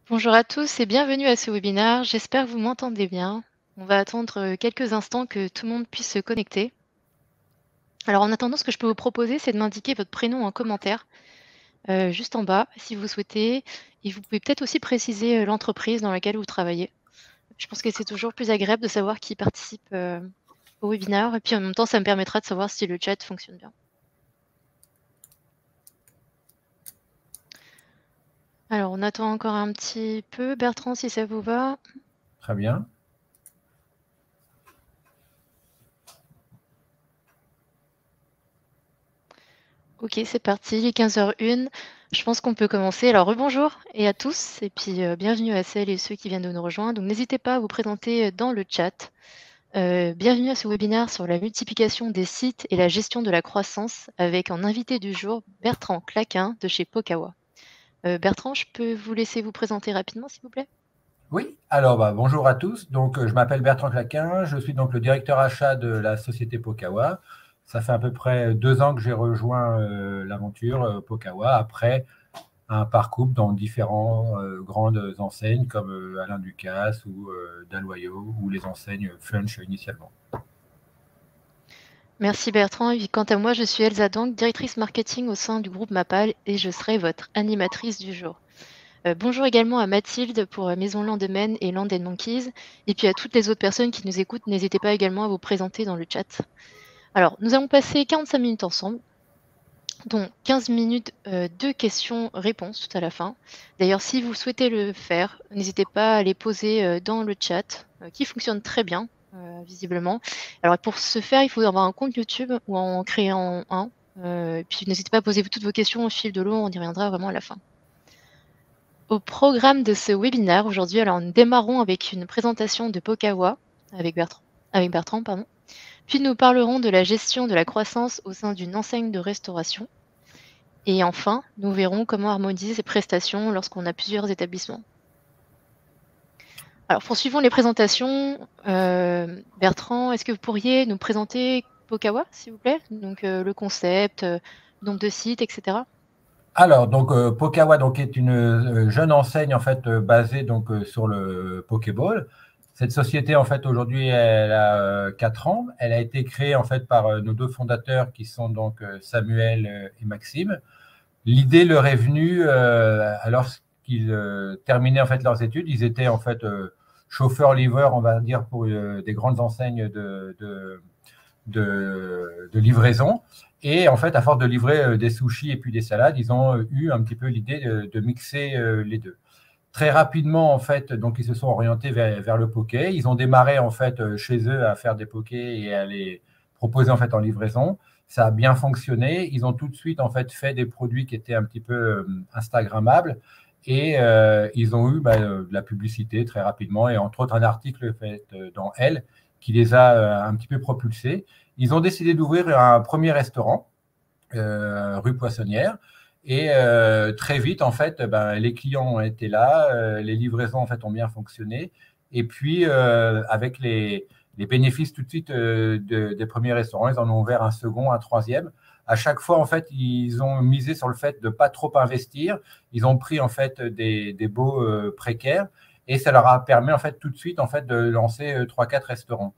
Bonjour à tous et bienvenue à ce webinaire. J'espère que vous m'entendez bien. On va attendre quelques instants que tout le monde puisse se connecter. Alors en attendant, ce que je peux vous proposer, c'est de m'indiquer votre prénom en commentaire, juste en bas, si vous souhaitez. Et vous pouvez peut-être aussi préciser l'entreprise dans laquelle vous travaillez. Je pense que c'est toujours plus agréable de savoir qui participe au webinaire. Et puis en même temps, ça me permettra de savoir si le chat fonctionne bien. Alors on attend encore un petit peu. Bertrand, si ça vous va. Très bien. Ok, c'est parti, il est 15h01. Je pense qu'on peut commencer. Alors, rebonjour et à tous, et puis bienvenue à celles et ceux qui viennent de nous rejoindre. Donc, n'hésitez pas à vous présenter dans le chat. Bienvenue à ce webinaire sur la multiplication des sites et la gestion de la croissance avec en invité du jour Bertrand Claquin de chez Pokawa. Bertrand, je peux vous laisser vous présenter rapidement, s'il vous plaît? Oui, alors bonjour à tous. Donc, je m'appelle Bertrand Claquin, je suis donc le directeur achat de la société Pokawa. Ça fait à peu près 2 ans que j'ai rejoint l'aventure Pokawa après un parcours dans différentes grandes enseignes comme Alain Ducasse ou Daloyau ou les enseignes Funch initialement. Merci Bertrand. Et puis, quant à moi, je suis Elsa Dang, directrice marketing au sein du groupe Mapal et je serai votre animatrice du jour. Bonjour également à Mathilde pour Maison Landemaine et Land Monkeys. Et puis à toutes les autres personnes qui nous écoutent, n'hésitez pas également à vous présenter dans le chat. Alors, nous allons passer 45 minutes ensemble, dont 15 minutes de questions-réponses tout à la fin. D'ailleurs, si vous souhaitez le faire, n'hésitez pas à les poser dans le chat, qui fonctionne très bien, visiblement. Alors, pour ce faire, il faut avoir un compte YouTube ou en créer un. Puis n'hésitez pas à poser toutes vos questions au fil de l'eau, on y reviendra vraiment à la fin. Au programme de ce webinaire aujourd'hui, alors nous démarrons avec une présentation de Pokawa avec Bertrand, pardon. Puis nous parlerons de la gestion de la croissance au sein d'une enseigne de restauration. Et enfin, nous verrons comment harmoniser ces prestations lorsqu'on a plusieurs établissements. Alors poursuivons les présentations. Bertrand, est-ce que vous pourriez nous présenter Pokawa, s'il vous plaît? Donc le concept, nombre de sites, etc. Alors, donc, Pokawa donc, est une jeune enseigne en fait, basée donc, sur le Pokéball. Cette société, en fait, aujourd'hui, elle a 4 ans. Elle a été créée en fait, par nos deux fondateurs qui sont donc Samuel et Maxime. L'idée leur est venue alors qu'ils terminaient en fait, leurs études. Ils étaient en fait chauffeurs-livreurs, on va dire, pour des grandes enseignes de livraison. Et en fait, à force de livrer des sushis et puis des salades, ils ont eu un petit peu l'idée de mixer les deux. Très rapidement, en fait, donc ils se sont orientés vers le poké. Ils ont démarré en fait chez eux à faire des pokés et à les proposer en fait en livraison. Ça a bien fonctionné. Ils ont tout de suite en fait des produits qui étaient un petit peu instagrammables et ils ont eu de la publicité très rapidement et entre autres un article fait dans Elle qui les a un petit peu propulsés. Ils ont décidé d'ouvrir un premier restaurant rue Poissonnière. Et très vite, en fait, les clients ont été là, les livraisons en fait ont bien fonctionné. Et puis, avec les bénéfices tout de suite des premiers restaurants, ils en ont ouvert un second, un troisième. À chaque fois, en fait, ils ont misé sur le fait de pas trop investir. Ils ont pris en fait des baux précaires et ça leur a permis en fait tout de suite en fait de lancer 3-4 restaurants.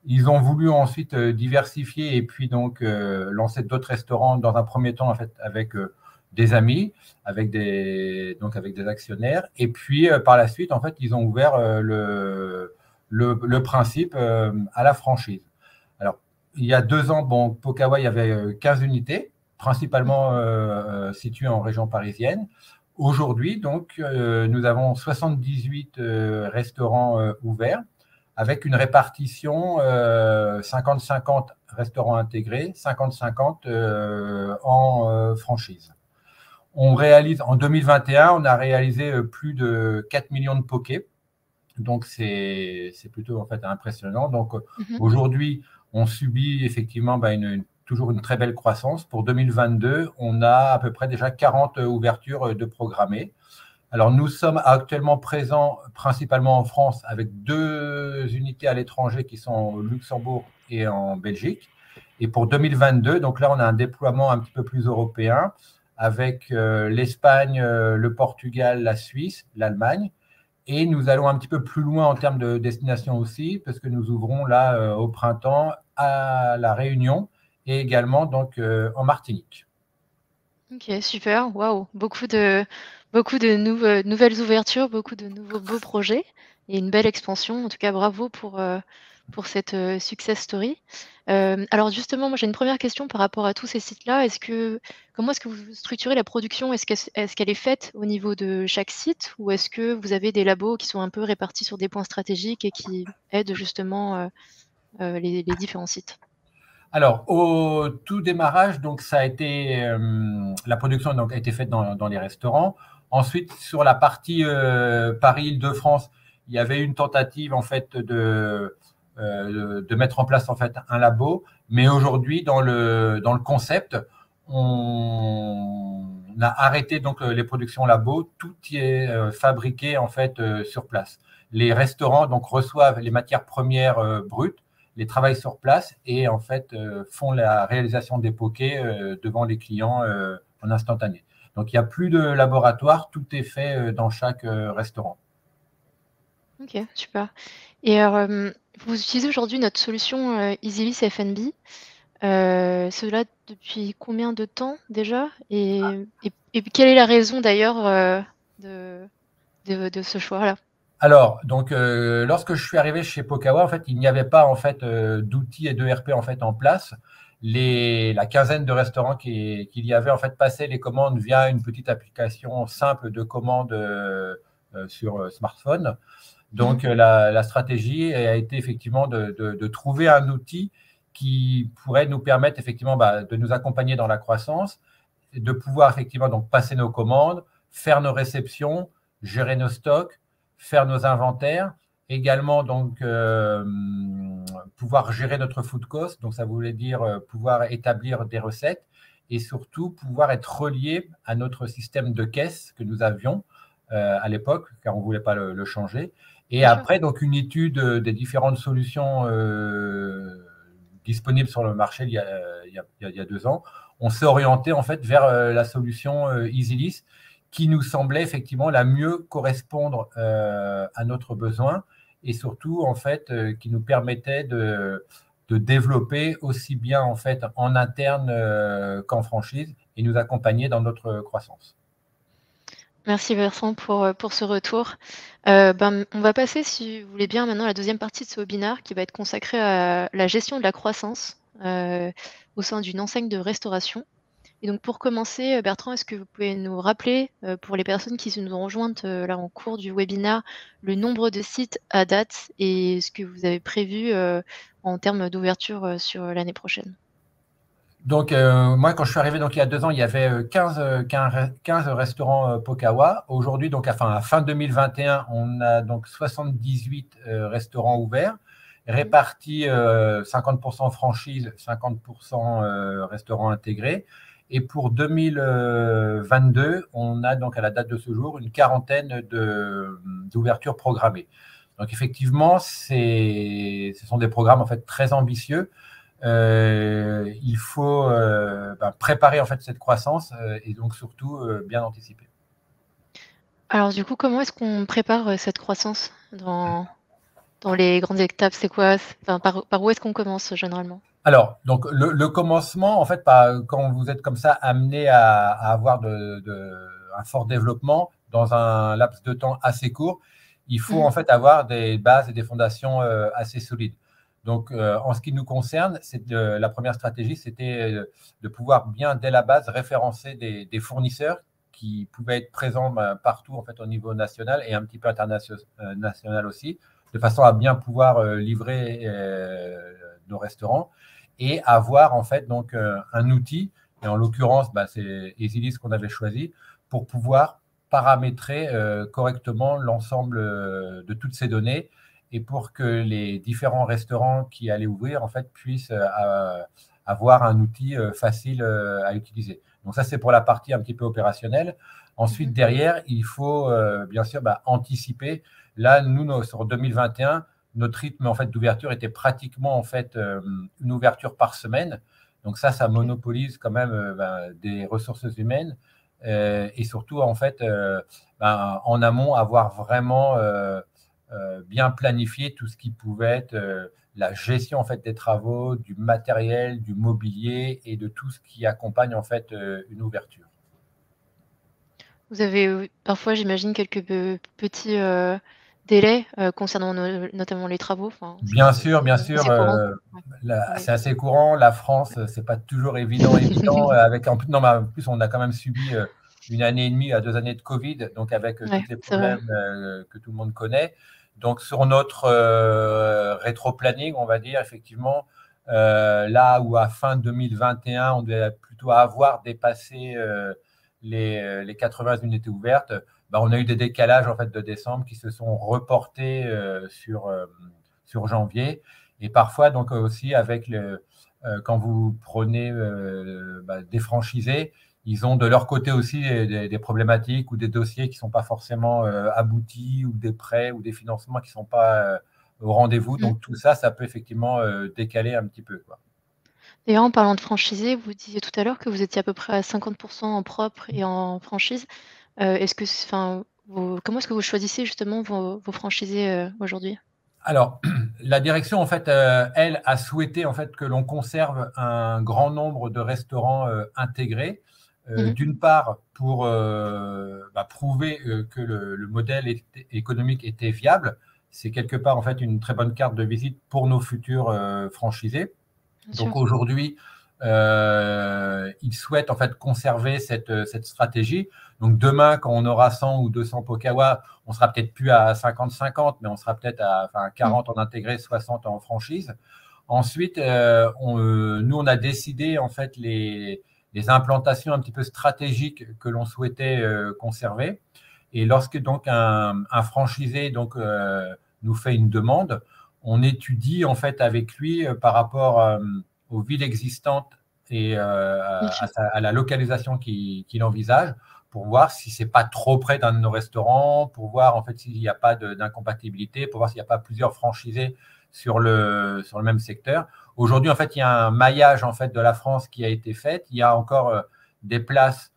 Ils ont voulu ensuite diversifier et puis donc lancer d'autres restaurants dans un premier temps en fait avec des amis, donc avec des actionnaires. Et puis par la suite, en fait, ils ont ouvert le principe à la franchise. Alors, il y a 2 ans, bon, Pokawa, il y avait 15 unités, principalement situées en région parisienne. Aujourd'hui, donc, nous avons 78 restaurants ouverts avec une répartition 50-50 restaurants intégrés, 50-50 en franchise. On réalise, en 2021, on a réalisé plus de 4 millions de pokés. Donc, c'est plutôt en fait impressionnant. Donc, aujourd'hui, on subit effectivement toujours une très belle croissance. Pour 2022, on a à peu près déjà 40 ouvertures de programmées. Alors, nous sommes actuellement présents principalement en France avec 2 unités à l'étranger qui sont au Luxembourg et en Belgique. Et pour 2022, donc là, on a un déploiement un petit peu plus européen avec l'Espagne, le Portugal, la Suisse, l'Allemagne. Et nous allons un petit peu plus loin en termes de destination aussi, parce que nous ouvrons là au printemps à La Réunion et également donc en Martinique. Ok, super, waouh, beaucoup de nouvelles ouvertures, beaucoup de nouveaux beaux projets et une belle expansion. En tout cas, bravo pour cette success story. Alors justement, moi j'ai une première question par rapport à tous ces sites-là. Comment est-ce que vous structurez la production? Est-ce qu'elle est faite au niveau de chaque site ou est-ce que vous avez des labos qui sont un peu répartis sur des points stratégiques et qui aident justement les différents sites? Alors, au tout démarrage, donc ça a été la production donc, a été faite dans les restaurants. Ensuite, sur la partie Paris-Île-de-France, il y avait une tentative en fait de mettre en place en fait un labo. Mais aujourd'hui, dans le concept, on a arrêté donc les productions labo. Tout y est fabriqué en fait sur place. Les restaurants donc reçoivent les matières premières brutes, les travaillent sur place et en fait font la réalisation des pokés devant les clients en instantané. Donc il n'y a plus de laboratoire, tout est fait dans chaque restaurant. Ok, super. Et alors, vous utilisez aujourd'hui notre solution EasyList FNB. Cela depuis combien de temps déjà? Et quelle est la raison d'ailleurs de, de ce choix-là? Alors, donc, lorsque je suis arrivé chez Pokawa, en fait, il n'y avait pas en fait d'outils et de RP en fait en place. La quinzaine de restaurants qu'il y avait en fait passaient les commandes via une petite application simple de commande sur smartphone. Donc, la stratégie a été effectivement de trouver un outil qui pourrait nous permettre effectivement de nous accompagner dans la croissance, de pouvoir effectivement donc passer nos commandes, faire nos réceptions, gérer nos stocks, faire nos inventaires, également donc pouvoir gérer notre food cost, donc ça voulait dire pouvoir établir des recettes et surtout pouvoir être relié à notre système de caisse que nous avions à l'époque, car on ne voulait pas le changer. Et Bien sûr. après, donc, une étude des différentes solutions disponibles sur le marché il y a 2 ans, on s'est orienté en fait vers la solution EasyList qui nous semblait effectivement la mieux correspondre à notre besoin et surtout en fait qui nous permettait de développer aussi bien en fait en interne qu'en franchise et nous accompagner dans notre croissance. Merci Bertrand pour ce retour. On va passer, si vous voulez bien, maintenant à la deuxième partie de ce webinaire qui va être consacrée à la gestion de la croissance au sein d'une enseigne de restauration. Et donc pour commencer, Bertrand, est-ce que vous pouvez nous rappeler, pour les personnes qui nous ont rejointes là en cours du webinaire, le nombre de sites à date et ce que vous avez prévu en termes d'ouverture sur l'année prochaine? Donc, moi, quand je suis arrivé donc, il y a 2 ans, il y avait 15 restaurants Pokawa. Aujourd'hui, donc, à fin 2021, on a donc 78 restaurants ouverts, répartis 50% franchise, 50% restaurants intégrés. Et pour 2022, on a donc à la date de ce jour une quarantaine d'ouvertures programmées. Donc, effectivement, ce sont des programmes en fait très ambitieux. Il faut préparer en fait cette croissance et donc surtout bien anticiper. Alors du coup, comment est-ce qu'on prépare cette croissance dans les grandes étapes? C'est quoi? Enfin, par où est-ce qu'on commence généralement? Alors, donc le commencement, en fait, quand vous êtes comme ça amené à avoir un fort développement dans un laps de temps assez court, il faut en fait avoir des bases et des fondations assez solides. Donc, en ce qui nous concerne, la première stratégie, c'était de pouvoir bien, dès la base, référencer des fournisseurs qui pouvaient être présents partout en fait, au niveau national et un petit peu international aussi, de façon à bien pouvoir livrer nos restaurants et avoir en fait donc un outil, et en l'occurrence, c'est EasyList qu'on avait choisi, pour pouvoir paramétrer correctement l'ensemble de toutes ces données et pour que les différents restaurants qui allaient ouvrir en fait puissent avoir un outil facile à utiliser. Donc ça, c'est pour la partie un petit peu opérationnelle. Ensuite, derrière, il faut bien sûr anticiper. Là, nous, sur 2021, notre rythme en fait, d'ouverture était pratiquement en fait, une ouverture par semaine. Donc ça monopolise quand même des ressources humaines et surtout, en fait, en amont, avoir vraiment bien planifié tout ce qui pouvait être la gestion en fait des travaux, du matériel, du mobilier et de tout ce qui accompagne en fait une ouverture. Vous avez, parfois, j'imagine, quelques petits, délais, concernant notamment les travaux? Enfin, Bien c'est sûr, assez courant? Ouais. c'est Oui. assez courant. La France, c'est pas toujours évident. Avec non, mais en plus, on a quand même subi une année et demie à 2 années de Covid, donc avec Ouais, tous les c'est vrai. problèmes que tout le monde connaît. Donc sur notre rétro-planning, on va dire effectivement, là où à fin 2021, on devait plutôt avoir dépassé les 80 unités ouvertes, on a eu des décalages en fait de décembre qui se sont reportés sur janvier. Et parfois, donc aussi, quand vous prenez des franchisés, ils ont de leur côté aussi des problématiques ou des dossiers qui ne sont pas forcément aboutis ou des prêts ou des financements qui ne sont pas au rendez-vous. Mmh. Donc tout ça, ça peut effectivement décaler un petit peu, quoi. D'ailleurs, en parlant de franchisés, vous disiez tout à l'heure que vous étiez à peu près à 50 en propre et en franchise. Est-ce que enfin, comment est-ce que vous choisissez justement vos franchisés, aujourd'hui? Alors, la direction, en fait, elle a souhaité en fait que l'on conserve un grand nombre de restaurants intégrés. Mmh. D'une part, pour prouver que le modèle économique était viable. C'est quelque part en fait une très bonne carte de visite pour nos futurs franchisés. Bien sûr. Donc aujourd'hui, ils souhaitent en fait conserver cette stratégie. Donc demain, quand on aura 100 ou 200 Pokawa, on sera peut-être plus à 50-50, mais on sera peut-être à Mmh. 40 en intégré, 60 en franchise. Ensuite, nous, on a décidé en fait les implantations un petit peu stratégiques que l'on souhaitait conserver. Et lorsque donc un franchisé donc, nous fait une demande, on étudie en fait avec lui par rapport aux villes existantes et Bien sûr. à la localisation qu'il envisage pour voir si c'est pas trop près d'un de nos restaurants, pour voir en fait s'il n'y a pas d'incompatibilité, pour voir s'il n'y a pas plusieurs franchisés sur le même secteur. Aujourd'hui, en fait, il y a un maillage en fait de la France qui a été fait. Il y a encore des places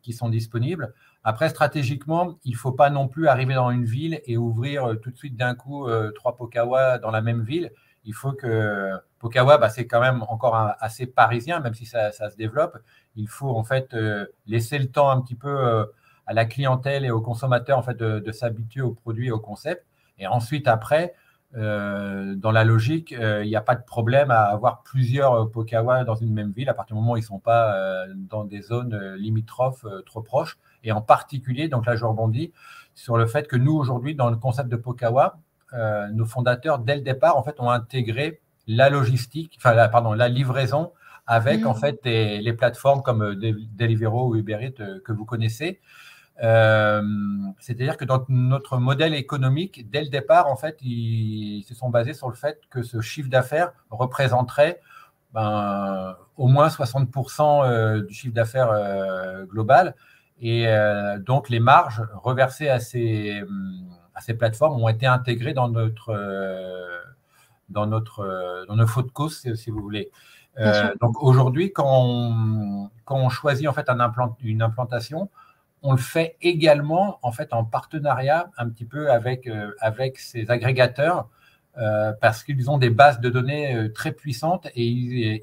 qui sont disponibles. Après, stratégiquement, il ne faut pas non plus arriver dans une ville et ouvrir tout de suite d'un coup 3 Pokawa dans la même ville. Il faut que Pokawa, c'est quand même encore assez parisien, même si ça se développe. Il faut en fait laisser le temps un petit peu à la clientèle et aux consommateurs en fait de s'habituer aux produits et au concept. Et ensuite, après, dans la logique, il n'y a pas de problème à avoir plusieurs Pokawa dans une même ville à partir du moment où ils ne sont pas dans des zones limitrophes trop proches. Et en particulier, donc là je rebondis sur le fait que nous aujourd'hui dans le concept de Pokawa, nos fondateurs dès le départ en fait ont intégré la logistique, la livraison avec Mmh. en fait les plateformes comme Deliveroo ou Uber Eats que vous connaissez. C'est-à-dire que dans notre modèle économique, dès le départ, en fait, ils se sont basés sur le fait que ce chiffre d'affaires représenterait au moins 60% du chiffre d'affaires global. Et donc, les marges reversées à ces plateformes ont été intégrées dans nos fautes de cause, si vous voulez. Bien sûr. Donc, aujourd'hui, quand on choisit en fait une implantation, on le fait également en fait en partenariat un petit peu avec ces agrégateurs parce qu'ils ont des bases de données très puissantes et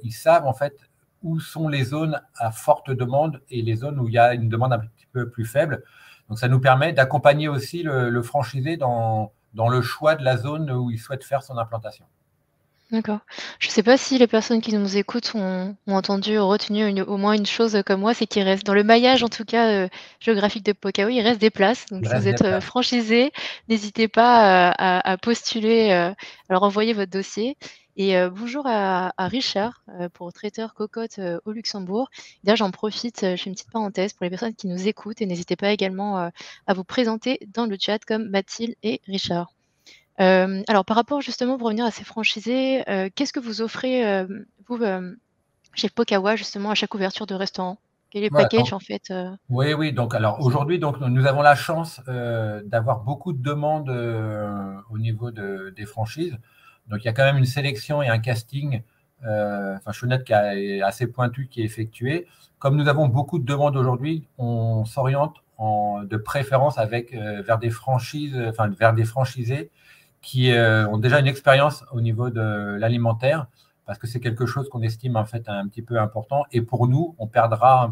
ils savent en fait où sont les zones à forte demande et les zones où il y a une demande un petit peu plus faible. Donc ça nous permet d'accompagner aussi le franchisé dans le choix de la zone où il souhaite faire son implantation. D'accord. Je ne sais pas si les personnes qui nous écoutent ont entendu, retenu au moins une chose, comme moi, c'est qu'il reste dans le maillage, en tout cas, géographique de Pokawa, il reste des places. Donc Il si vous reste des êtes, places. franchisé, n'hésitez pas, à postuler, alors envoyez votre dossier et bonjour à Richard, pour traiteur cocotte, au Luxembourg. Là, j'en profite, je fais une petite parenthèse pour les personnes qui nous écoutent et n'hésitez pas également, à vous présenter dans le chat comme Mathilde et Richard. Alors par rapport justement pour revenir à ces franchisés, qu'est-ce que vous offrez, vous, chez Pokawa justement à chaque ouverture de restaurant? Quel est le Voilà, package en fait, oui, oui. Donc, alors proposé? aujourd'hui, donc nous avons la chance d'avoir beaucoup de demandes au niveau des franchises. Donc, il y a quand même une sélection et un casting enfin chaunette qui est assez pointue qui est effectuée. Comme nous avons beaucoup de demandes aujourd'hui, on s'oriente de préférence vers des franchises, enfin vers des franchisés qui ont déjà une expérience au niveau de l'alimentaire, parce que c'est quelque chose qu'on estime en fait un petit peu important. Et pour nous, on perdra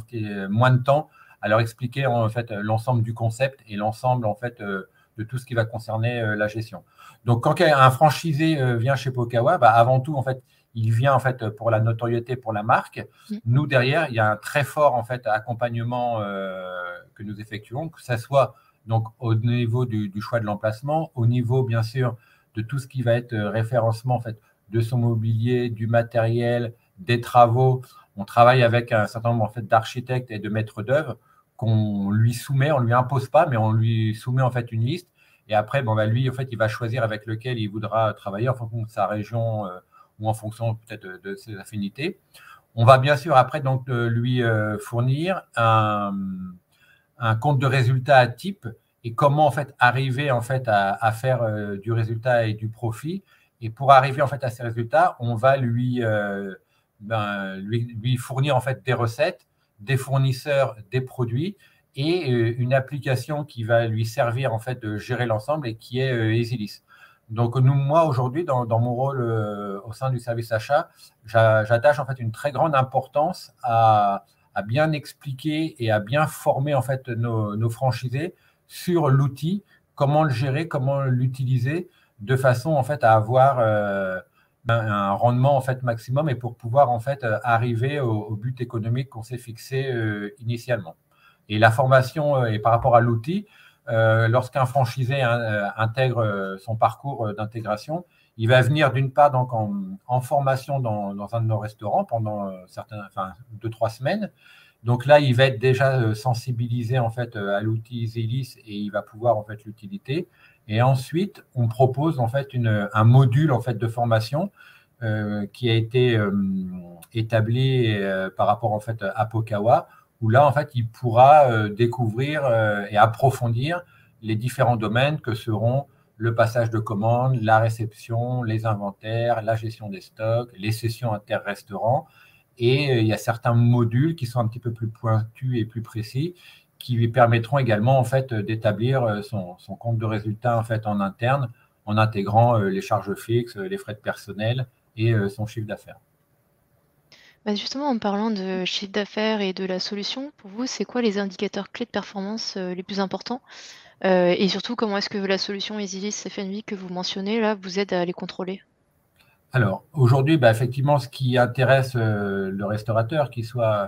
moins de temps à leur expliquer en fait l'ensemble du concept et l'ensemble en fait de tout ce qui va concerner la gestion. Donc, quand un franchisé vient chez Pokawa, bah, avant tout, en fait, il vient en fait pour la notoriété, pour la marque. Nous, derrière, il y a un très fort en fait accompagnement que nous effectuons, que ce soit donc au niveau du choix de l'emplacement, au niveau bien sûr de tout ce qui va être référencement en fait de son mobilier, du matériel, des travaux. On travaille avec un certain nombre en fait d'architectes et de maîtres d'œuvre qu'on lui soumet, on lui impose pas, mais on lui soumet en fait une liste. Et après, bon, bah, lui, en fait, il va choisir avec lequel il voudra travailler en fonction de sa région ou en fonction peut-être de ses affinités. On va bien sûr après donc lui fournir un compte de résultat à type et comment en fait arriver en fait à faire du résultat et du profit. Et pour arriver en fait à ces résultats, on va lui fournir en fait des recettes, des fournisseurs, des produits et une application qui va lui servir en fait de gérer l'ensemble et qui est EasyList. Donc moi aujourd'hui dans mon rôle au sein du service achat, j'attache en fait une très grande importance à bien expliquer et à bien former en fait nos franchisés sur l'outil, comment le gérer, comment l'utiliser de façon en fait à avoir un rendement en fait maximum et pour pouvoir en fait arriver au but économique qu'on s'est fixé initialement. Et la formation et par rapport à l'outil, lorsqu'un franchisé intègre son parcours d'intégration, il va venir d'une part donc en formation dans un de nos restaurants pendant 2-3 semaines. Donc là, il va être déjà sensibilisé en fait à l'outil EasyList et il va pouvoir en fait l'utiliser. Et ensuite, on propose en fait un module en fait de formation qui a été établi par rapport en fait à Pokawa, où là en fait il pourra découvrir et approfondir les différents domaines que seront le passage de commandes, la réception, les inventaires, la gestion des stocks, les sessions inter-restaurants. Et il y a certains modules qui sont un petit peu plus pointus et plus précis qui lui permettront également en fait d'établir son compte de résultat en fait en interne en intégrant les charges fixes, les frais de personnel et son chiffre d'affaires. Bah, justement, en parlant de chiffre d'affaires et de la solution, pour vous, c'est quoi les indicateurs clés de performance les plus importants? Et surtout, comment est-ce que la solution EasyList FNB que vous mentionnez là vous aide à les contrôler? Alors, aujourd'hui, bah, effectivement, ce qui intéresse le restaurateur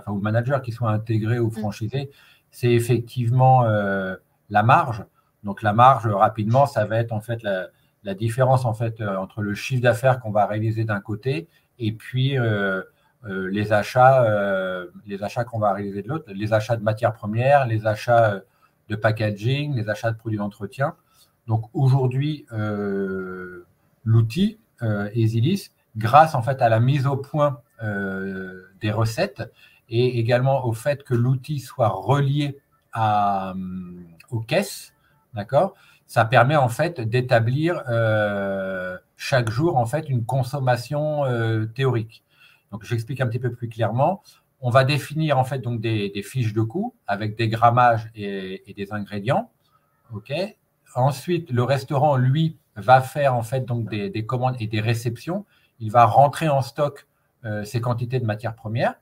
ou le manager qui soit intégré ou franchisé, c'est effectivement la marge. Donc, la marge, rapidement, ça va être en fait la différence en fait entre le chiffre d'affaires qu'on va réaliser d'un côté et puis les achats qu'on va réaliser de l'autre, les achats de matières premières, les achats de packaging, les achats de produits d'entretien. Donc, aujourd'hui, l'outil EasyList, grâce en fait à la mise au point des recettes et également au fait que l'outil soit relié aux caisses, d'accord, ça permet en fait d'établir chaque jour en fait une consommation théorique. Donc j'explique un petit peu plus clairement. On va définir en fait donc des fiches de coûts avec des grammages et des ingrédients. Ok. Ensuite, le restaurant, lui, va faire en fait donc des commandes et des réceptions. Il va rentrer en stock ces quantités de matières premières.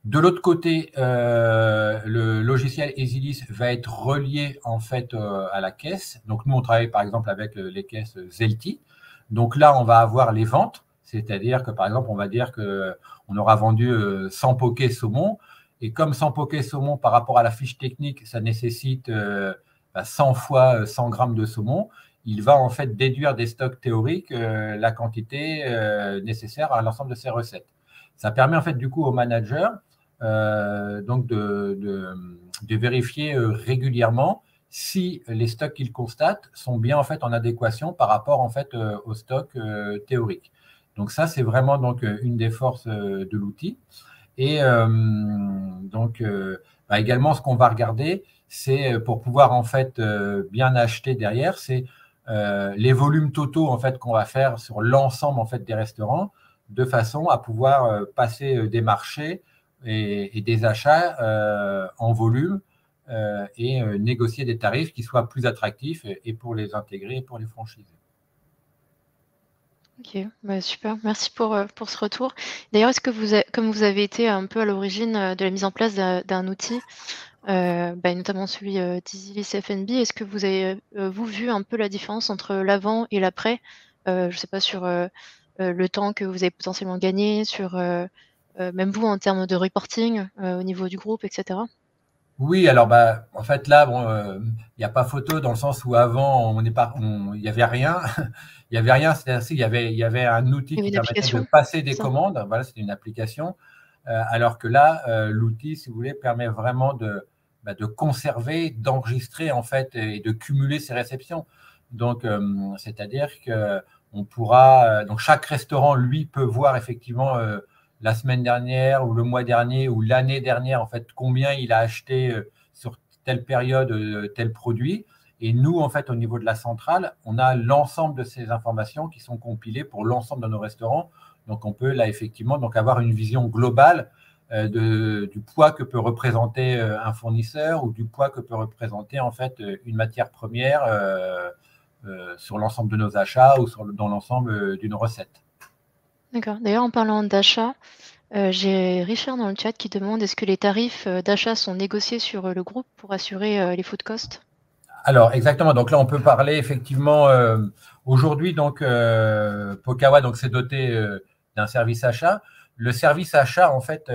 De l'autre côté, le logiciel EasyList va être relié en fait à la caisse. Donc nous, on travaille par exemple avec les caisses Zelti. Donc là, on va avoir les ventes, c'est-à-dire que par exemple, on va dire qu'on aura vendu 100 pokés saumon. Et comme 100 pokés saumon par rapport à la fiche technique, ça nécessite 100 fois 100 grammes de saumon, il va en fait déduire des stocks théoriques la quantité nécessaire à l'ensemble de ces recettes. Ça permet en fait du coup au manager donc de vérifier régulièrement si les stocks qu'il constate sont bien en fait en adéquation par rapport en fait aux stocks théoriques. Donc ça c'est vraiment donc une des forces de l'outil. Et donc également ce qu'on va regarder, c'est pour pouvoir en fait bien acheter derrière, c'est les volumes totaux en fait qu'on va faire sur l'ensemble en fait des restaurants. de façon à pouvoir passer des marchés et des achats en volume et négocier des tarifs qui soient plus attractifs et pour les intégrer et pour les franchisés. Ok, bah, super. Merci pour ce retour. D'ailleurs, est-ce que comme vous avez été un peu à l'origine de la mise en place d'un outil, bah, notamment celui d'EasyList FNB, est-ce que vous avez vous vu un peu la différence entre l'avant et l'après? Je ne sais pas sur le temps que vous avez potentiellement gagné, sur même vous en termes de reporting au niveau du groupe, etc. Oui, alors bah, en fait là, bon, il n'y a pas photo dans le sens où avant, il n'y avait rien. Il n'y avait rien, c'est-à-dire il y avait un outil Il y avait qui une permettait de application, passer des c'est ça? commandes. Voilà, c'était une application. Alors que là, l'outil, si vous voulez, permet vraiment de conserver, d'enregistrer en fait et de cumuler ses réceptions. Donc, c'est-à-dire que on pourra, donc chaque restaurant, lui, peut voir effectivement la semaine dernière ou le mois dernier ou l'année dernière, en fait, combien il a acheté sur telle période tel produit. Et nous, en fait, au niveau de la centrale, on a l'ensemble de ces informations qui sont compilées pour l'ensemble de nos restaurants. Donc, on peut là, effectivement, donc avoir une vision globale du poids que peut représenter un fournisseur ou du poids que peut représenter, en fait, une matière première sur l'ensemble de nos achats ou dans l'ensemble d'une recette. D'accord. D'ailleurs, en parlant d'achat, j'ai Richard dans le chat qui demande est-ce que les tarifs d'achat sont négociés sur le groupe pour assurer les food costs? Alors, exactement. Donc là, on peut parler effectivement aujourd'hui. Donc, Pokawa, donc c'est doté d'un service achat. Le service achat, en fait,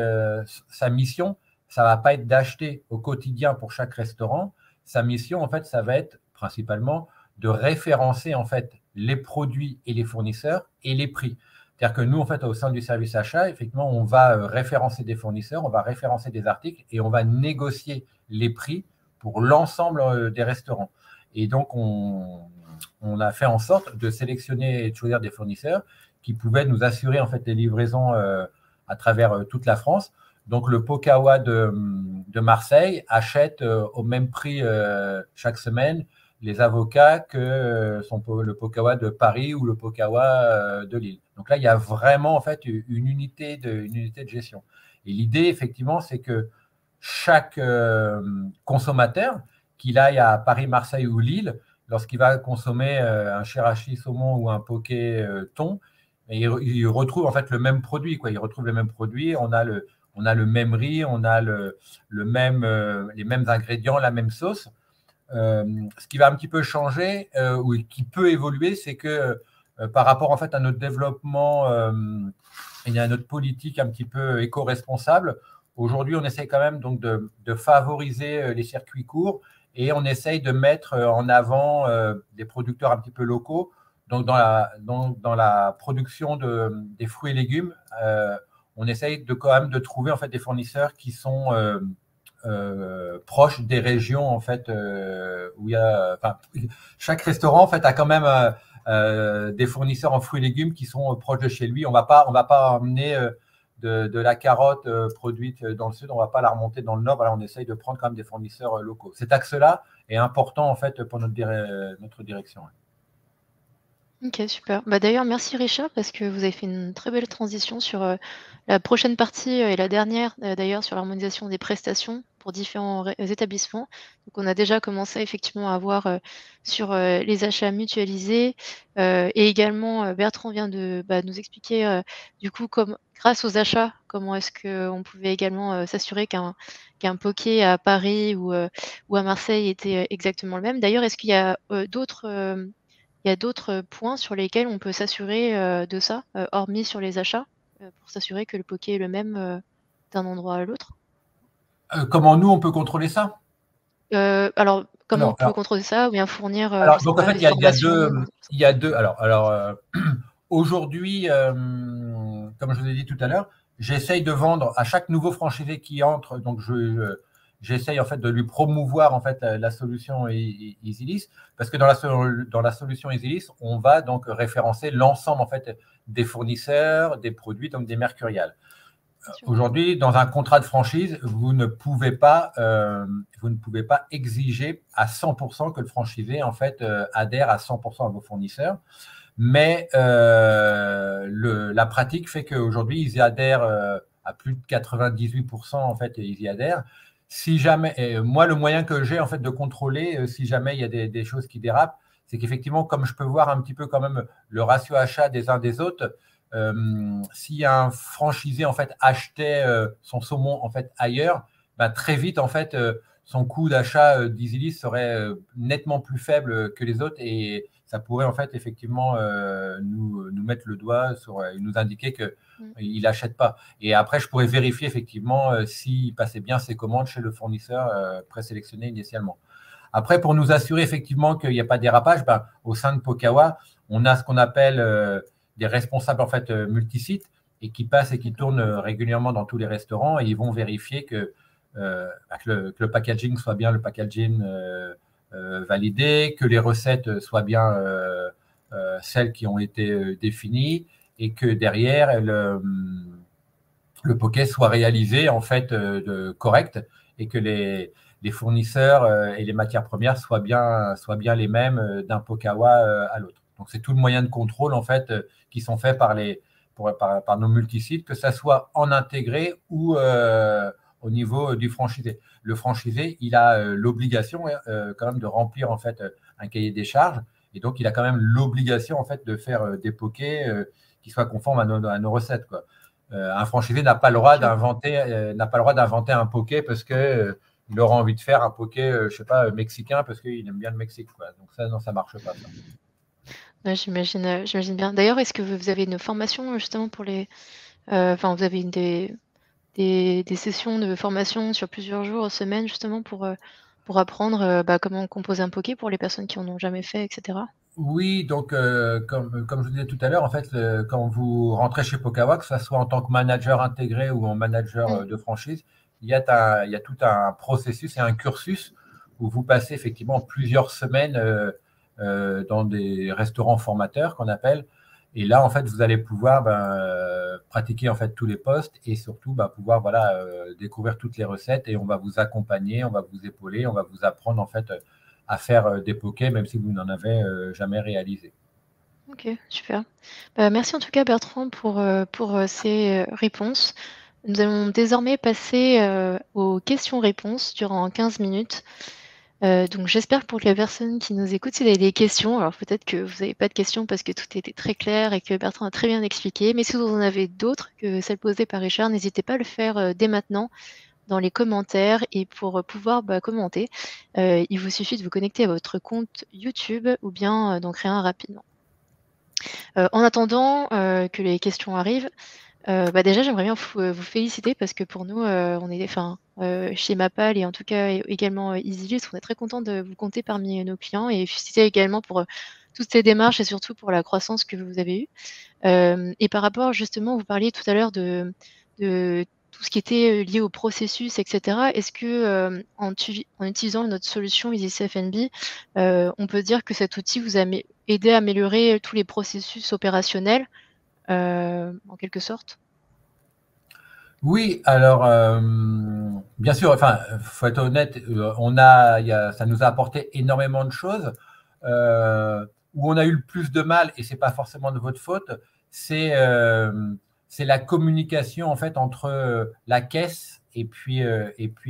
sa mission, ça va pas être d'acheter au quotidien pour chaque restaurant. Sa mission, en fait, ça va être principalement de référencer en fait les produits et les fournisseurs et les prix. C'est-à-dire que nous, en fait, au sein du service achat, effectivement, on va référencer des fournisseurs, on va référencer des articles et on va négocier les prix pour l'ensemble des restaurants. Et donc, on a fait en sorte de sélectionner et de choisir des fournisseurs qui pouvaient nous assurer en fait des livraisons à travers toute la France. Donc, le Pokawa de Marseille achète au même prix chaque semaine les avocats que le Pokawa de Paris ou le Pokawa de Lille. Donc là, il y a vraiment en fait une unité de gestion. Et l'idée, effectivement, c'est que chaque consommateur, qu'il aille à Paris, Marseille ou Lille, lorsqu'il va consommer un shirashi saumon ou un poké thon, il retrouve en fait le même produit, quoi. Il retrouve le même produit. On a le même riz, on a les mêmes ingrédients, la même sauce. Ce qui va un petit peu changer ou qui peut évoluer, c'est que par rapport en fait à notre développement et à notre politique un petit peu éco-responsable, aujourd'hui on essaye quand même donc de favoriser les circuits courts et on essaye de mettre en avant des producteurs un petit peu locaux. Donc dans la production des fruits et légumes, on essaye quand même de trouver en fait des fournisseurs qui sont proche des régions en fait où il y a, enfin, chaque restaurant en fait a quand même des fournisseurs en fruits et légumes qui sont proches de chez lui. On va pas emmener de la carotte produite dans le sud, on va pas la remonter dans le nord. Voilà, on essaye de prendre quand même des fournisseurs locaux. Cet axe-là est important en fait pour notre direction. Ok, super. Bah, d'ailleurs, merci Richard parce que vous avez fait une très belle transition sur la prochaine partie et la dernière d'ailleurs sur l'harmonisation des prestations pour différents établissements. Donc, on a déjà commencé effectivement à voir sur les achats mutualisés et également Bertrand vient de nous expliquer du coup comme grâce aux achats comment est-ce qu'on pouvait également s'assurer qu'un poké à Paris ou à Marseille était exactement le même. D'ailleurs, est-ce qu'il y a il y a d'autres points sur lesquels on peut s'assurer de ça, hormis sur les achats, pour s'assurer que le poké est le même d'un endroit à l'autre? Comment nous on peut contrôler ça? Alors, comment on Alors, peut contrôler ça ou bien fournir, je alors, sais donc en pas, fait, des formations? il y a deux. Aujourd'hui, comme je vous ai dit tout à l'heure, j'essaye de vendre à chaque nouveau franchisé qui entre. Donc, j'essaye en fait de lui promouvoir en fait la solution EasyList parce que dans la solution EasyList, on va donc référencer l'ensemble en fait des fournisseurs, des produits, donc des mercuriales. Bien sûr. Aujourd'hui, dans un contrat de franchise, vous ne pouvez pas exiger à 100% que le franchisé en fait adhère à 100% à vos fournisseurs. Mais la pratique fait qu'aujourd'hui, ils y adhèrent à plus de 98%, en fait, ils y adhèrent. Si jamais, moi, le moyen que j'ai en fait de contrôler, si jamais il y a des choses qui dérapent, c'est qu'effectivement, comme je peux voir un petit peu quand même le ratio achat des uns des autres, si un franchisé en fait achetait son saumon en fait ailleurs, bah, très vite en fait son coût d'achat d'Easylis serait nettement plus faible que les autres et ça pourrait en fait effectivement nous mettre le doigt sur nous indiquer que il n'achète pas. Et après, je pourrais vérifier effectivement s'il passait bien ses commandes chez le fournisseur présélectionné initialement. Après, pour nous assurer effectivement qu'il n'y a pas de dérapage, ben, au sein de Pokawa, on a ce qu'on appelle des responsables en fait multisites et qui passent et qui tournent régulièrement dans tous les restaurants et ils vont vérifier que le packaging soit bien le packaging validé, que les recettes soient bien celles qui ont été définies et que derrière le poké soit réalisé en fait correct et que les fournisseurs et les matières premières soient bien les mêmes d'un Pokawa à l'autre. Donc c'est tout le moyen de contrôle en fait qui sont faits par nos multisites, que ça soit en intégré ou au niveau du franchisé. Le franchisé, il a l'obligation quand même de remplir en fait un cahier des charges et donc il a quand même l'obligation en fait de faire des pokés qui soient conformes à nos recettes, quoi. Un franchisé n'a pas le droit d'inventer un poké parce que il aura envie de faire un poké, je sais pas, mexicain parce qu'il aime bien le Mexique, quoi. Donc ça, non, ça marche pas. Ça. Ouais, j'imagine bien. D'ailleurs, est-ce que vous avez une formation justement pour les, enfin, vous avez des sessions de formation sur plusieurs jours, semaines, justement pour apprendre comment composer un poké pour les personnes qui en ont jamais fait, etc. Oui, donc comme je vous disais tout à l'heure, en fait, quand vous rentrez chez Pokawa, que ce soit en tant que manager intégré ou en manager de franchise, il y a tout un processus et un cursus où vous passez effectivement plusieurs semaines dans des restaurants formateurs qu'on appelle. Et là, en fait, vous allez pouvoir pratiquer en fait tous les postes et surtout pouvoir découvrir toutes les recettes et on va vous accompagner, on va vous épauler, on va vous apprendre en fait à faire des pokés, même si vous n'en avez jamais réalisé. Ok, super. Merci en tout cas Bertrand pour ces réponses. Nous allons désormais passer aux questions-réponses durant 15 minutes. Donc j'espère pour les personnes qui nous écoutent, si vous avez des questions, alors peut-être que vous n'avez pas de questions parce que tout était très clair et que Bertrand a très bien expliqué, mais si vous en avez d'autres que celles posées par Richard, n'hésitez pas à le faire dès maintenant dans les commentaires et pour pouvoir commenter, il vous suffit de vous connecter à votre compte YouTube ou bien d'en créer un rapidement. En attendant que les questions arrivent, déjà j'aimerais bien vous féliciter parce que pour nous, on est, chez Mapal et en tout cas également Easylis, on est très content de vous compter parmi nos clients et féliciter également pour toutes ces démarches et surtout pour la croissance que vous avez eue. Et par rapport justement, vous parliez tout à l'heure de tout ce qui était lié au processus, et cetera. Est-ce que en utilisant notre solution EasyCFNB, on peut dire que cet outil vous a aidé à améliorer tous les processus opérationnels, en quelque sorte? Oui, alors bien sûr, enfin, faut être honnête, ça nous a apporté énormément de choses. Où on a eu le plus de mal, et c'est pas forcément de votre faute, c'est la communication en fait entre la caisse et puis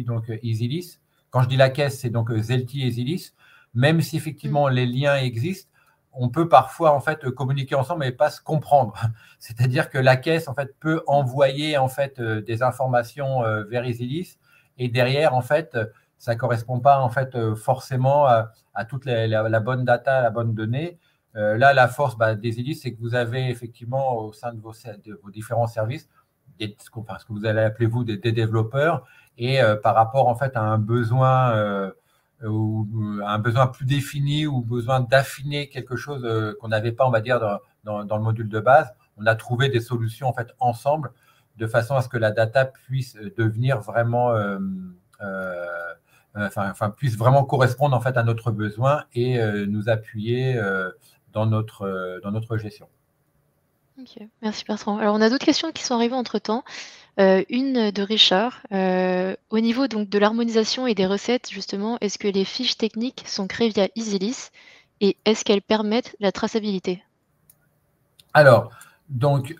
donc Easylis. Quand je dis la caisse, c'est donc Zelti et Easylis. Même si effectivement les liens existent, on peut parfois en fait communiquer ensemble mais pas se comprendre. C'est-à-dire que la caisse en fait peut envoyer en fait des informations vers Easylis et derrière en fait ça correspond pas en fait forcément à toute la bonne data, la bonne donnée. Là, la force d'Easylis, c'est que vous avez effectivement au sein de vos différents services ce que vous allez appeler vous des développeurs et par rapport en fait à un besoin ou un besoin plus défini ou besoin d'affiner quelque chose qu'on n'avait pas, on va dire, dans le module de base, on a trouvé des solutions en fait ensemble de façon à ce que la data puisse devenir vraiment puisse vraiment correspondre en fait à notre besoin et nous appuyer dans notre gestion. Ok, merci Bertrand. Alors on a d'autres questions qui sont arrivées entre-temps. Une de Richard. Au niveau donc de l'harmonisation et des recettes, justement, est-ce que les fiches techniques sont créées via Easylis et est-ce qu'elles permettent la traçabilité? Alors, donc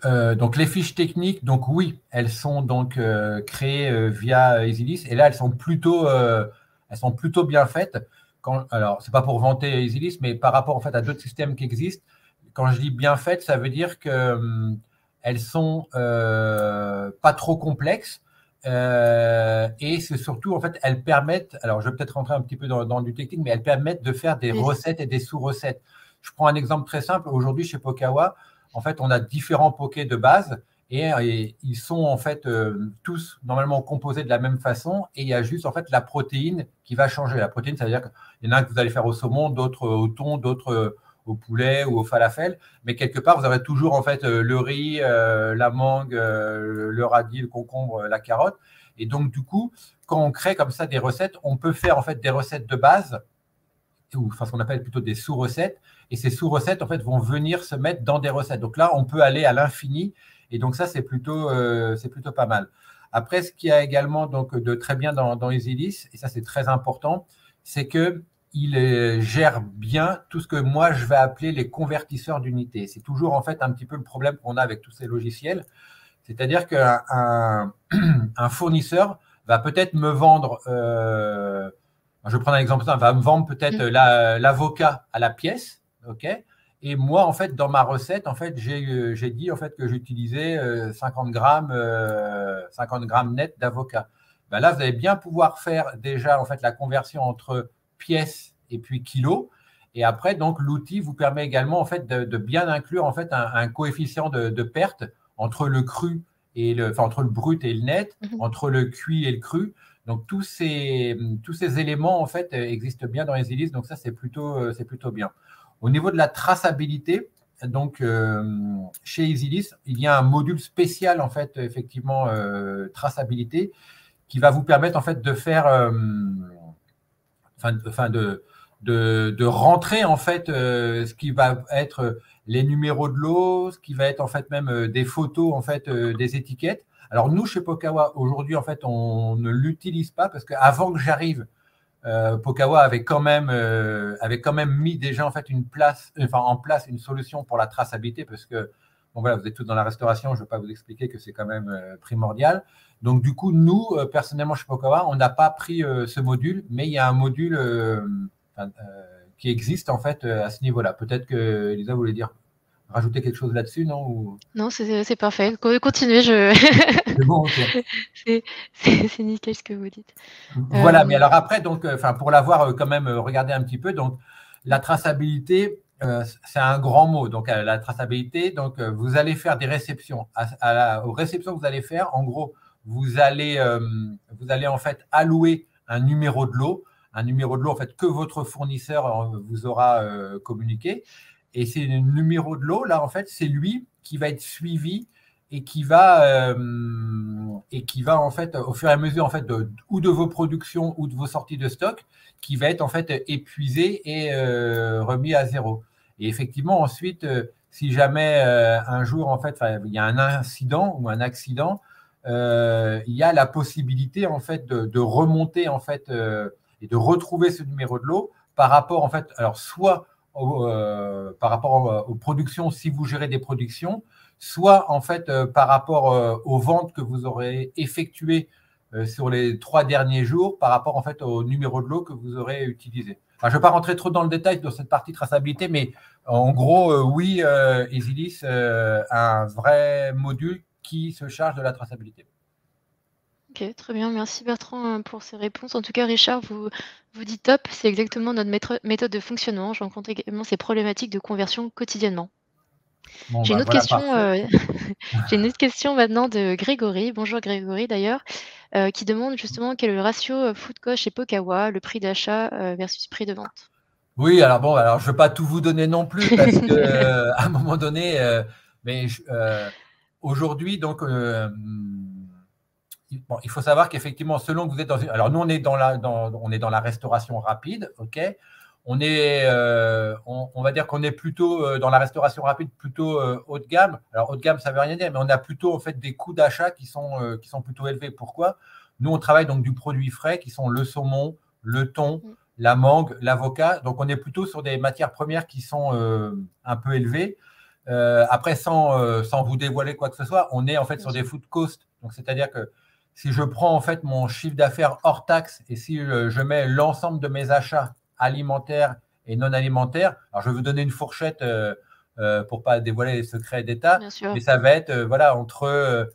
les fiches techniques, donc oui, elles sont donc créées via EasyList et là elles sont plutôt bien faites. Alors, c'est pas pour vanter EasyList, mais par rapport en fait à d'autres systèmes qui existent, quand je dis bien faites, ça veut dire que elles sont pas trop complexes et c'est surtout en fait elles permettent. Alors, je vais peut-être rentrer un petit peu dans du technique, mais elles permettent de faire des Oui. recettes et des sous-recettes. Je prends un exemple très simple. Aujourd'hui, chez Pokawa, en fait, on a différents pokés de base et ils sont en fait tous normalement composés de la même façon et il y a juste en fait la protéine qui va changer. La protéine, ça veut dire qu'il y en a un que vous allez faire au saumon, d'autres au thon, d'autres au poulet ou au falafel, mais quelque part vous aurez toujours en fait le riz, la mangue, le radis, le concombre, la carotte. Et donc du coup, quand on crée comme ça des recettes, on peut faire en fait des recettes de base ou enfin, ce qu'on appelle plutôt des sous-recettes. Et ces sous-recettes, en fait, vont venir se mettre dans des recettes. Donc là, on peut aller à l'infini. Et donc ça, c'est plutôt pas mal. Après, ce qu'il y a également donc, de très bien dans EasyList, et ça, c'est très important, c'est qu'il gère bien tout ce que moi, je vais appeler les convertisseurs d'unités. C'est toujours, en fait, un petit peu le problème qu'on a avec tous ces logiciels. C'est-à-dire qu'un un fournisseur va peut-être me vendre je vais prendre un exemple simple, va me vendre peut-être l'avocat à la pièce, ok. Et moi, en fait, dans ma recette, en fait, j'ai dit en fait que j'utilisais 50 grammes net d'avocat. Ben là, vous allez bien pouvoir faire déjà en fait la conversion entre pièces et puis kilos. Et après, donc, l'outil vous permet également en fait de bien inclure en fait un coefficient de perte entre le cru et enfin, entre le brut et le net, entre le cuit et le cru. Donc, tous ces éléments, en fait, existent bien dans EasyList. Donc, ça, c'est plutôt bien. Au niveau de la traçabilité, donc, chez EasyList, il y a un module spécial, en fait, effectivement, traçabilité, qui va vous permettre, en fait, de faire, de rentrer, en fait, ce qui va être les numéros de lot, ce qui va être, en fait, même des photos, en fait, des étiquettes. Alors, nous, chez Pokawa, aujourd'hui, en fait, on ne l'utilise pas parce qu'avant que j'arrive, Pokawa avait quand même mis déjà en fait en place une solution pour la traçabilité parce que bon voilà, vous êtes tous dans la restauration, je ne vais pas vous expliquer que c'est quand même primordial. Donc du coup, nous personnellement chez Pokawa, on n'a pas pris ce module, mais il y a un module qui existe en fait à ce niveau-là. Peut-être que Elisa voulait rajouter quelque chose là-dessus, non ou... Non, c'est parfait. Continuez, C'est bon, ok. c'est nickel ce que vous dites. Voilà, mais alors après, donc, pour l'avoir quand même regardé un petit peu, donc la traçabilité, c'est un grand mot. Donc, la traçabilité, donc, vous allez faire des réceptions. Aux réceptions que vous allez faire, en gros, vous allez en fait allouer un numéro de lot en fait que votre fournisseur vous aura communiqué. Et c'est le numéro de lot, là, en fait, c'est lui qui va être suivi et qui va en fait au fur et à mesure en fait ou de vos productions ou de vos sorties de stock qui va être en fait épuisé et remis à zéro. Et effectivement ensuite si jamais un jour en fait il y a un incident ou un accident, il y a la possibilité en fait de remonter en fait et de retrouver ce numéro de lot par rapport en fait alors soit par rapport aux productions si vous gérez des productions, soit en fait par rapport aux ventes que vous aurez effectuées sur les 3 derniers jours, par rapport en fait au numéro de lot que vous aurez utilisé. Enfin, je ne vais pas rentrer trop dans le détail dans cette partie traçabilité, mais en gros, oui, EasyList a un vrai module qui se charge de la traçabilité. Ok, très bien. Merci Bertrand pour ces réponses. En tout cas, Richard, vous dites top. C'est exactement notre méthode de fonctionnement. Je rencontre également ces problématiques de conversion quotidiennement. Bon, J'ai une bah autre voilà, question. parfait. J'ai une autre question maintenant de Grégory. Bonjour Grégory d'ailleurs, qui demande justement quel est le ratio food cost chez Pokawa, le prix d'achat versus prix de vente. Oui, alors bon, alors je ne vais pas tout vous donner non plus parce que à un moment donné, mais aujourd'hui, donc, bon, il faut savoir qu'effectivement, selon que vous êtes dans une... Alors, nous, on est dans la restauration rapide, ok. On va dire qu'on est plutôt dans la restauration rapide, plutôt haut de gamme. Alors, haut de gamme, ça ne veut rien dire, mais on a plutôt en fait des coûts d'achat qui sont plutôt élevés. Pourquoi? Nous, on travaille donc du produit frais qui sont le saumon, le thon, la mangue, l'avocat. Donc, on est plutôt sur des matières premières qui sont un peu élevées. Après, sans vous dévoiler quoi que ce soit, on est en fait sur des food costs. Donc, c'est-à-dire que si je prends en fait mon chiffre d'affaires hors taxe et si je mets l'ensemble de mes achats alimentaires et non alimentaires, alors je vais vous donner une fourchette pour pas dévoiler les secrets d'État, Bien sûr. mais ça va être voilà entre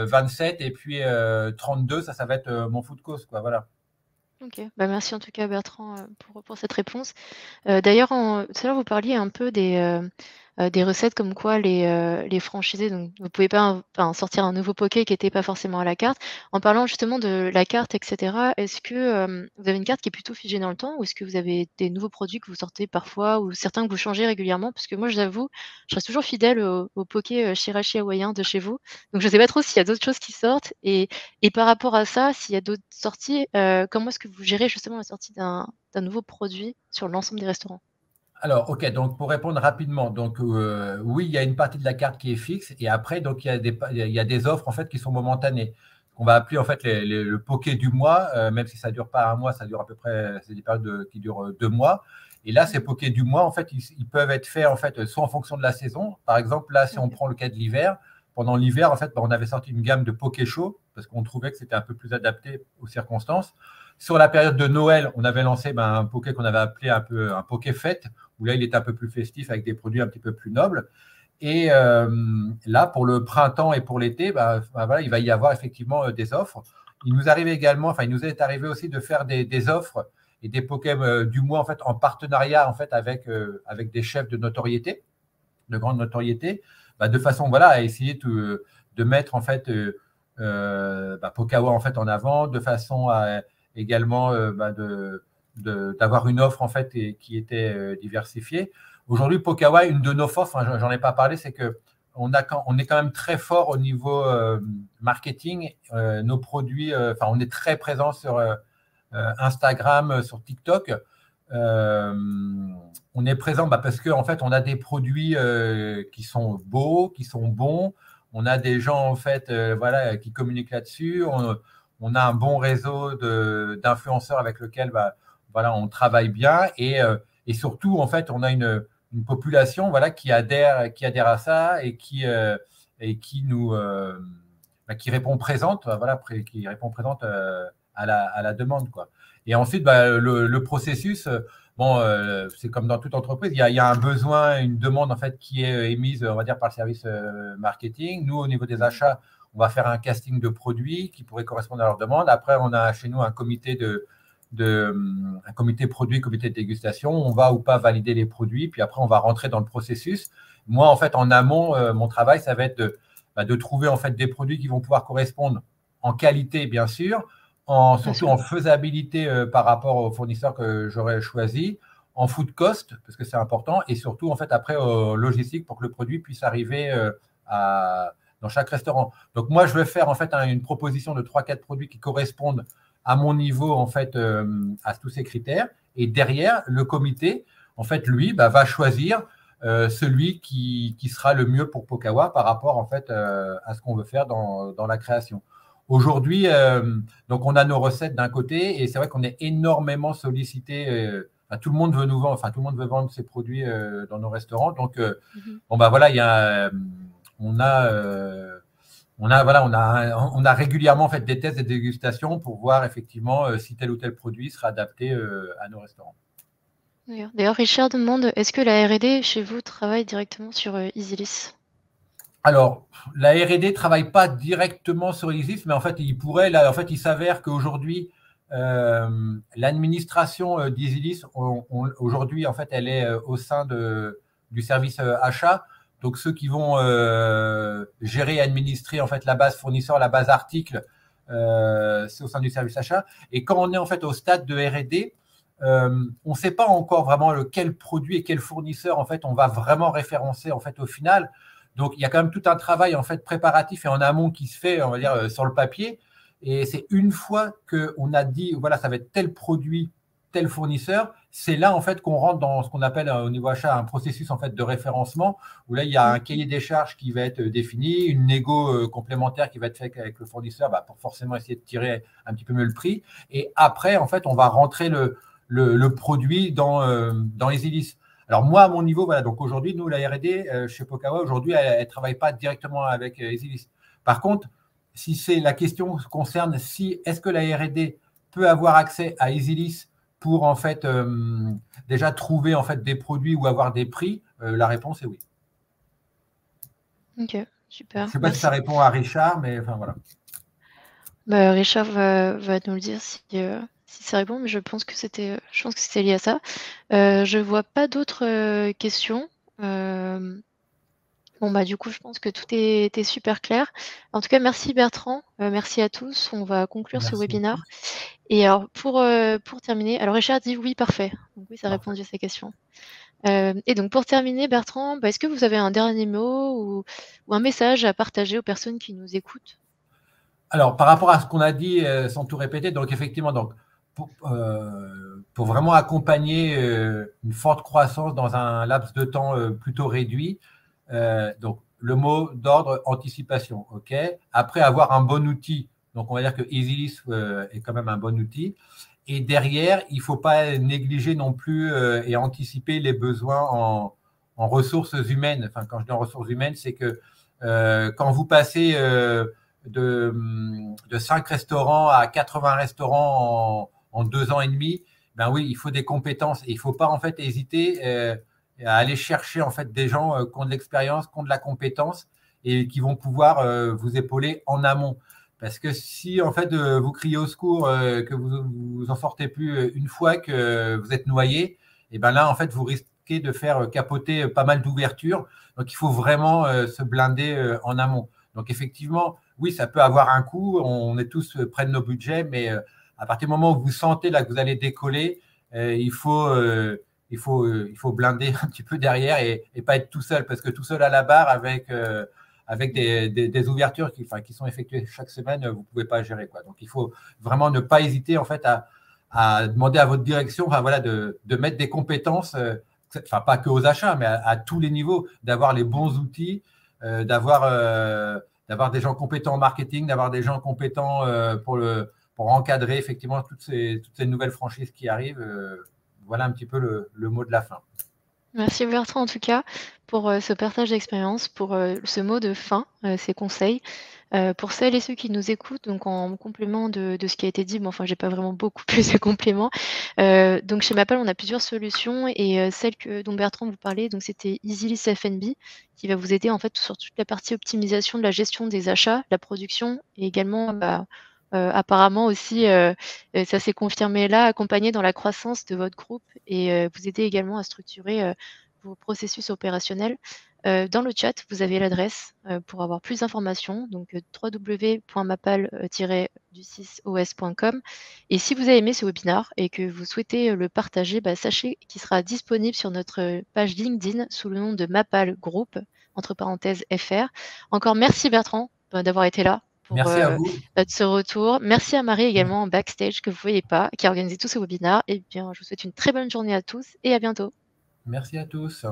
27 et puis 32, ça va être mon food cost, quoi, voilà. OK. Bah, merci en tout cas Bertrand, pour cette réponse. D'ailleurs, tout à l'heure, vous parliez un peu des recettes comme quoi les franchisés, donc vous pouvez pas enfin, sortir un nouveau poké qui était pas forcément à la carte. En parlant justement de la carte et cetera, est-ce que, vous avez une carte qui est plutôt figée dans le temps ou est-ce que vous avez des nouveaux produits que vous sortez parfois ou certains que vous changez régulièrement? Parce que moi, j'avoue, je reste toujours fidèle au poké, Shirashi hawaïen de chez vous. Donc je sais pas trop s'il y a d'autres choses qui sortent et par rapport à ça, s'il y a d'autres sorties, comment est-ce que vous gérez justement la sortie d'un nouveau produit sur l'ensemble des restaurants? Alors, OK, donc pour répondre rapidement, donc oui, il y a une partie de la carte qui est fixe et après, donc il y a des offres en fait qui sont momentanées. On va appeler en fait le poké du mois, même si ça dure pas un mois, ça dure à peu près, c'est des périodes qui durent 2 mois. Et là, ces Mmh. pokés du mois, en fait, ils peuvent être faits en fait soit en fonction de la saison. Par exemple, là, si on OK. prend le cas de l'hiver, pendant l'hiver, en fait, bah, on avait sorti une gamme de poké chaud parce qu'on trouvait que c'était un peu plus adapté aux circonstances. Sur la période de Noël, on avait lancé un poké qu'on avait appelé un peu un poké fête où là, il est un peu plus festif avec des produits un petit peu plus nobles. Et là, pour le printemps et pour l'été, voilà, il va y avoir effectivement des offres. Il nous arrive également, enfin, il nous est arrivé aussi de faire des offres et des Pokémon du mois en fait en partenariat en fait avec des chefs de notoriété, de grande notoriété, de façon voilà à essayer de mettre en fait Pokawa en fait en avant, de façon à également d'avoir une offre en fait qui était diversifiée. Aujourd'hui, Pokawa, une de nos forces, enfin, j'en ai pas parlé, c'est que on est quand même très fort au niveau marketing. Nos produits, enfin, on est très présent sur Instagram, sur TikTok. Euh, on est présent parce qu'en fait, on a des produits qui sont beaux, qui sont bons. On a des gens en fait, voilà, qui communiquent là-dessus. On a un bon réseau d'influenceurs avec lequel voilà, on travaille bien et surtout en fait, on a une population voilà qui adhère à ça et qui nous qui répond présente voilà qui répond présente à la demande quoi. Et ensuite le processus bon c'est comme dans toute entreprise il y a un besoin une demande en fait qui est émise on va dire par le service marketing. Nous au niveau des Mmh. achats on va faire un casting de produits qui pourraient correspondre à leur demande. Après on a chez nous un comité un comité produit, comité de dégustation, on va ou pas valider les produits, puis après on va rentrer dans le processus. Moi, en fait, en amont, mon travail, ça va être de trouver en fait des produits qui vont pouvoir correspondre en qualité, bien sûr, Bien surtout sûr. en faisabilité par rapport aux fournisseurs que j'aurais choisi, en food cost, parce que c'est important, et surtout en fait après logistique pour que le produit puisse arriver dans chaque restaurant. Donc moi, je vais faire en fait une proposition de 3-4 produits qui correspondent à mon niveau, en fait, à tous ces critères. Et derrière, le comité, en fait, lui, va choisir celui qui sera le mieux pour Pokawa par rapport, en fait, à ce qu'on veut faire dans la création. Aujourd'hui, donc, on a nos recettes d'un côté et c'est vrai qu'on est énormément sollicité. Tout le monde veut nous vendre, enfin, tout le monde veut vendre ses produits dans nos restaurants. Donc, Mmh. bon, voilà, on a voilà, on a régulièrement fait des tests et des dégustations pour voir effectivement si tel ou tel produit sera adapté à nos restaurants. D'ailleurs, Richard demande, est-ce que la R&D chez vous travaille directement sur, EasyList? Alors, la R&D ne travaille pas directement sur Isis, mais en fait, il pourrait. Là, en fait, il s'avère qu'aujourd'hui, l'administration d'Isilis, aujourd'hui, en fait, elle est au sein du service achat. Donc, ceux qui vont gérer et administrer en fait la base fournisseur, la base article, c'est au sein du service achat. Et quand on est en fait au stade de R&D, on ne sait pas encore vraiment quel produit et quel fournisseur en fait on va vraiment référencer en fait au final. Donc, il y a quand même tout un travail en fait préparatif et en amont qui se fait, on va dire, sur le papier. Et c'est une fois qu'on a dit, voilà, ça va être tel produit, tel fournisseur, c'est là en fait qu'on rentre dans ce qu'on appelle au niveau achat un processus en fait de référencement où là il y a un Mmh. cahier des charges qui va être défini, une négo complémentaire qui va être faite avec le fournisseur pour forcément essayer de tirer un petit peu mieux le prix. Et après en fait on va rentrer le produit dans EasyList. Alors moi, à mon niveau, voilà, donc aujourd'hui, nous, la R&D chez Pokawa, aujourd'hui, elle ne travaille pas directement avec Easylist. Par contre, si c'est la question concerne si est-ce que la R&D peut avoir accès à Easylist pour en fait déjà trouver en fait des produits ou avoir des prix, la réponse est oui. Ok, Je super, ne sais pas si ça merci. répond à Richard, mais enfin voilà. Bah, Richard va nous le dire si ça répond, mais je pense que c'était lié à ça. Je vois pas d'autres questions. Euh, Bon, bah, du coup, je pense que tout était super clair. En tout cas, merci Bertrand, merci à tous. On va conclure ce Merci à webinaire. tous. Et alors, pour terminer, alors Richard dit oui, parfait. Donc oui, ça a Parfait. répondu à sa question. Et donc, pour terminer, Bertrand, bah, est-ce que vous avez un dernier mot ou un message à partager aux personnes qui nous écoutent? Alors, par rapport à ce qu'on a dit, sans tout répéter, donc effectivement, donc, pour vraiment accompagner une forte croissance dans un laps de temps plutôt réduit, donc le mot d'ordre anticipation, ok. Après avoir un bon outil, donc on va dire que EasyList est quand même un bon outil. Et derrière, il ne faut pas négliger non plus et anticiper les besoins en ressources humaines. Enfin, quand je dis en ressources humaines, c'est que quand vous passez de 5 restaurants à 80 restaurants en 2 ans et demi, ben oui, il faut des compétences et il ne faut pas en fait hésiter à aller chercher en fait des gens qui ont de l'expérience, qui ont de la compétence et qui vont pouvoir vous épauler en amont. Parce que si en fait vous criez au secours, que vous en sortez plus une fois que vous êtes noyé, et ben là en fait vous risquez de faire capoter pas mal d'ouvertures. Donc il faut vraiment se blinder en amont. Donc effectivement, oui, ça peut avoir un coût. On est tous près de nos budgets, mais à partir du moment où vous sentez là que vous allez décoller, il faut blinder un petit peu derrière et pas être tout seul, parce que tout seul à la barre avec des ouvertures qui sont effectuées chaque semaine, vous ne pouvez pas gérer, quoi. Donc, il faut vraiment ne pas hésiter en fait à demander à votre direction, enfin, voilà, de mettre des compétences, enfin pas que aux achats, mais à tous les niveaux, d'avoir les bons outils, d'avoir des gens compétents en marketing, d'avoir des gens compétents pour encadrer effectivement toutes ces nouvelles franchises qui arrivent. Voilà un petit peu le mot de la fin. Merci Bertrand en tout cas pour ce partage d'expérience, pour ce mot de fin, ces conseils. Pour celles et ceux qui nous écoutent, donc en complément de ce qui a été dit, bon, enfin, j'ai pas vraiment beaucoup plus de compléments. Donc chez Mappal, on a plusieurs solutions et celle dont Bertrand vous parlait, donc c'était EasyList FNB, qui va vous aider en fait sur toute la partie optimisation de la gestion des achats, la production et également, bah, apparemment aussi, ça s'est confirmé là, accompagner dans la croissance de votre groupe et vous aider également à structurer vos processus opérationnels. Dans le chat, vous avez l'adresse pour avoir plus d'informations, donc www.mapal-du6os.com. Et si vous avez aimé ce webinaire et que vous souhaitez le partager, bah, sachez qu'il sera disponible sur notre page LinkedIn sous le nom de Mapal Group, entre parenthèses FR. Encore merci Bertrand d'avoir été là pour Merci à vous. ce retour. Merci à Marie également en backstage que vous ne voyez pas, qui a organisé tout ce webinaire. Et bien, je vous souhaite une très bonne journée à tous et à bientôt. Merci à tous.